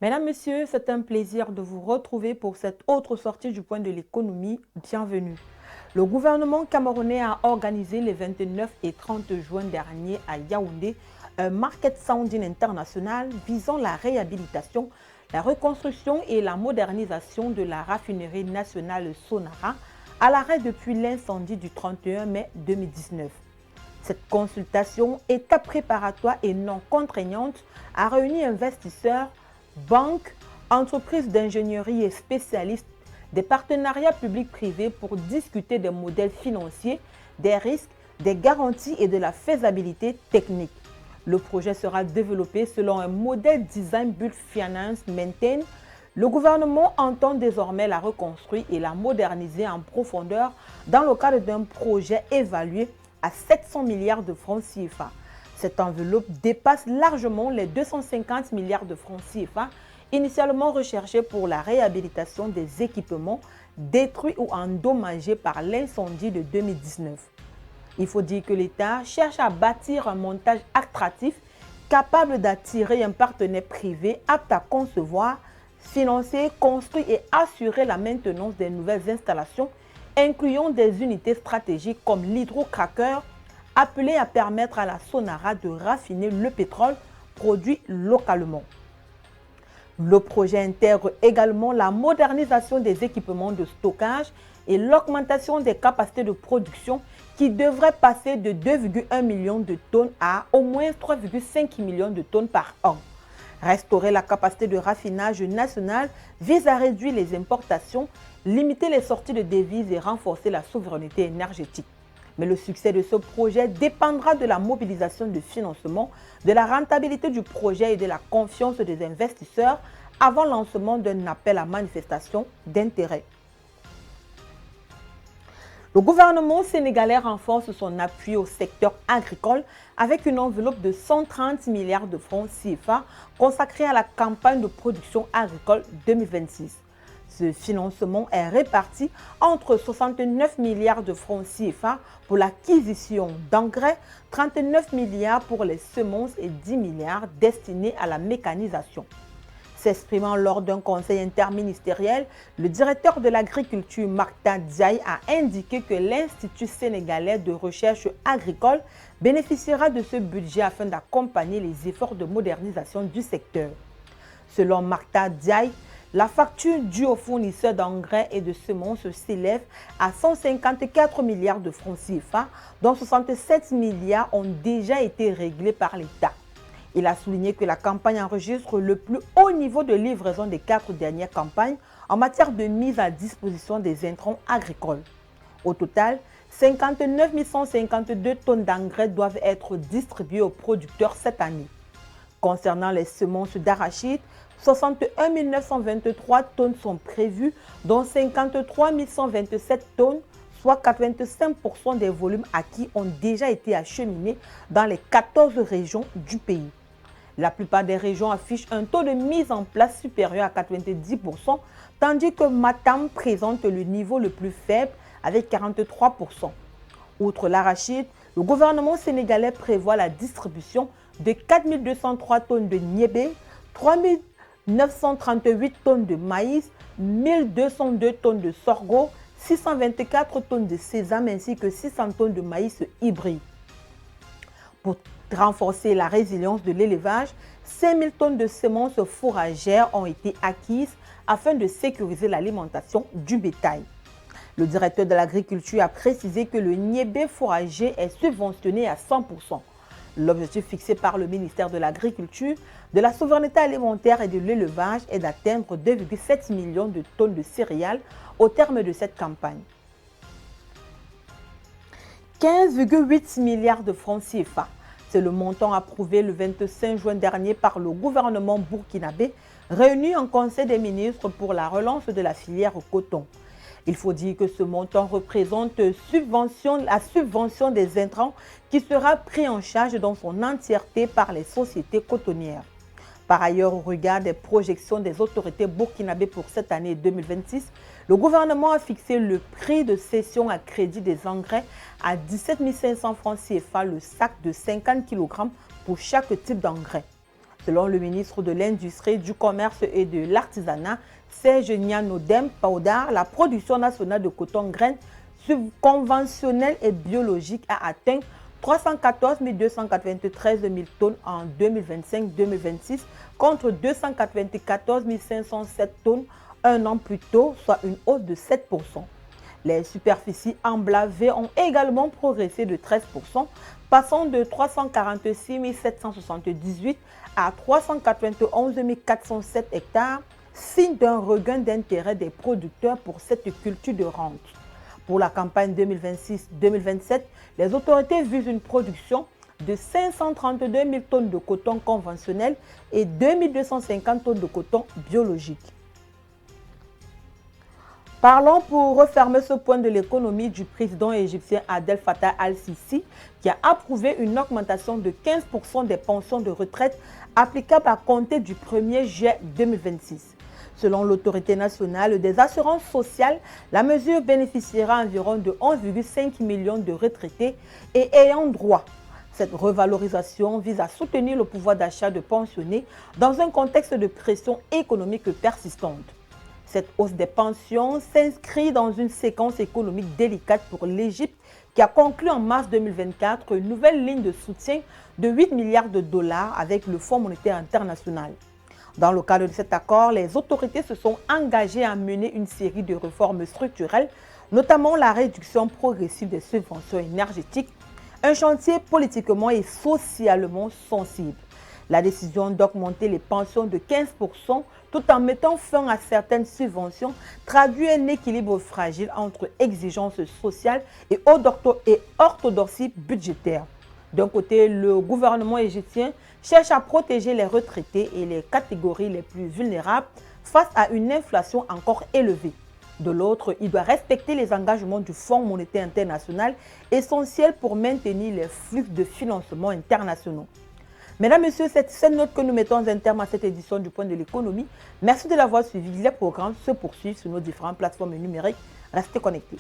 Mesdames, Messieurs, c'est un plaisir de vous retrouver pour cette autre sortie du point de l'économie. Bienvenue. Le gouvernement camerounais a organisé les 29 et 30 juin dernier à Yaoundé un market sounding international visant la réhabilitation, la reconstruction et la modernisation de la raffinerie nationale Sonara à l'arrêt depuis l'incendie du 31 mai 2019. Cette consultation, étape préparatoire et non contraignante, a réuni investisseurs, banques, entreprises d'ingénierie et spécialistes des partenariats publics-privés pour discuter des modèles financiers, des risques, des garanties et de la faisabilité technique. Le projet sera développé selon un modèle Design Build Finance Maintain. Le gouvernement entend désormais la reconstruire et la moderniser en profondeur dans le cadre d'un projet évalué à 700 milliards de francs CFA. Cette enveloppe dépasse largement les 250 milliards de francs CFA initialement recherchés pour la réhabilitation des équipements détruits ou endommagés par l'incendie de 2019. Il faut dire que l'État cherche à bâtir un montage attractif capable d'attirer un partenaire privé apte à concevoir, financer, construire et assurer la maintenance des nouvelles installations, incluant des unités stratégiques comme l'hydrocracker, appelé à permettre à la Sonara de raffiner le pétrole produit localement. Le projet intègre également la modernisation des équipements de stockage et l'augmentation des capacités de production qui devraient passer de 2,1 millions de tonnes à au moins 3,5 millions de tonnes par an. Restaurer la capacité de raffinage national vise à réduire les importations, limiter les sorties de devises et renforcer la souveraineté énergétique. Mais le succès de ce projet dépendra de la mobilisation de financement, de la rentabilité du projet et de la confiance des investisseurs avant le lancement d'un appel à manifestation d'intérêt. Le gouvernement sénégalais renforce son appui au secteur agricole avec une enveloppe de 130 milliards de francs CFA consacrée à la campagne de production agricole 2026. Ce financement est réparti entre 69 milliards de francs CFA pour l'acquisition d'engrais, 39 milliards pour les semences et 10 milliards destinés à la mécanisation. S'exprimant lors d'un conseil interministériel, le directeur de l'agriculture, Marta Diaye, a indiqué que l'Institut sénégalais de recherche agricole bénéficiera de ce budget afin d'accompagner les efforts de modernisation du secteur. Selon Marta Diaye, la facture due aux fournisseurs d'engrais et de semences s'élève à 154 milliards de francs CFA, dont 67 milliards ont déjà été réglés par l'État. Il a souligné que la campagne enregistre le plus haut niveau de livraison des 4 dernières campagnes en matière de mise à disposition des intrants agricoles. Au total, 59 152 tonnes d'engrais doivent être distribuées aux producteurs cette année. Concernant les semences d'arachide, 61 923 tonnes sont prévues, dont 53 127 tonnes, soit 85% des volumes acquis ont déjà été acheminés dans les 14 régions du pays. La plupart des régions affichent un taux de mise en place supérieur à 90%, tandis que Matam présente le niveau le plus faible avec 43%. Outre l'arachide, le gouvernement sénégalais prévoit la distribution de 4 203 tonnes de niébé, 3 938 tonnes de maïs, 1 202 tonnes de sorgho, 624 tonnes de sésame ainsi que 600 tonnes de maïs hybride. Pour renforcer la résilience de l'élevage, 5 000 tonnes de semences fourragères ont été acquises afin de sécuriser l'alimentation du bétail. Le directeur de l'agriculture a précisé que le niébé fourrager est subventionné à 100%. L'objectif fixé par le ministère de l'Agriculture, de la souveraineté alimentaire et de l'élevage est d'atteindre 2,7 millions de tonnes de céréales au terme de cette campagne. 15,8 milliards de francs CFA. C'est le montant approuvé le 25 juin dernier par le gouvernement burkinabé, réuni en Conseil des ministres pour la relance de la filière coton. Il faut dire que ce montant représente la subvention des intrants qui sera pris en charge dans son entièreté par les sociétés cotonnières. Par ailleurs, au regard des projections des autorités burkinabées pour cette année 2026, le gouvernement a fixé le prix de cession à crédit des engrais à 17 500 francs CFA le sac de 50 kg pour chaque type d'engrais. Selon le ministre de l'Industrie, du Commerce et de l'Artisanat, Serge Nianodem Paudar, la production nationale de coton graines conventionnel et biologique a atteint 314 293 000 tonnes en 2025-2026 contre 294 507 tonnes un an plus tôt, soit une hausse de 7%. Les superficies emblavées ont également progressé de 13%, passant de 346 778 à 391 407 hectares, signe d'un regain d'intérêt des producteurs pour cette culture de rente. Pour la campagne 2026-2027, les autorités visent une production de 532 000 tonnes de coton conventionnel et 2 250 tonnes de coton biologique. Parlons pour refermer ce point de l'économie du président égyptien Abdel Fattah al-Sisi qui a approuvé une augmentation de 15% des pensions de retraite applicables à compter du 1er juillet 2026. Selon l'autorité nationale des assurances sociales, la mesure bénéficiera environ de 11,5 millions de retraités et ayant droit. Cette revalorisation vise à soutenir le pouvoir d'achat de pensionnés dans un contexte de pression économique persistante. Cette hausse des pensions s'inscrit dans une séquence économique délicate pour l'Égypte qui a conclu en mars 2024 une nouvelle ligne de soutien de 8 milliards de dollars avec le Fonds monétaire international. Dans le cadre de cet accord, les autorités se sont engagées à mener une série de réformes structurelles, notamment la réduction progressive des subventions énergétiques, un chantier politiquement et socialement sensible. La décision d'augmenter les pensions de 15% tout en mettant fin à certaines subventions traduit un équilibre fragile entre exigences sociales et orthodoxie budgétaire. D'un côté, le gouvernement égyptien cherche à protéger les retraités et les catégories les plus vulnérables face à une inflation encore élevée. De l'autre, il doit respecter les engagements du Fonds monétaire international, essentiels pour maintenir les flux de financement internationaux. Mesdames, Messieurs, c'est cette note que nous mettons un terme à cette édition du Point de l'économie. Merci de l'avoir suivi. Les programmes se poursuivent sur nos différentes plateformes numériques. Restez connectés.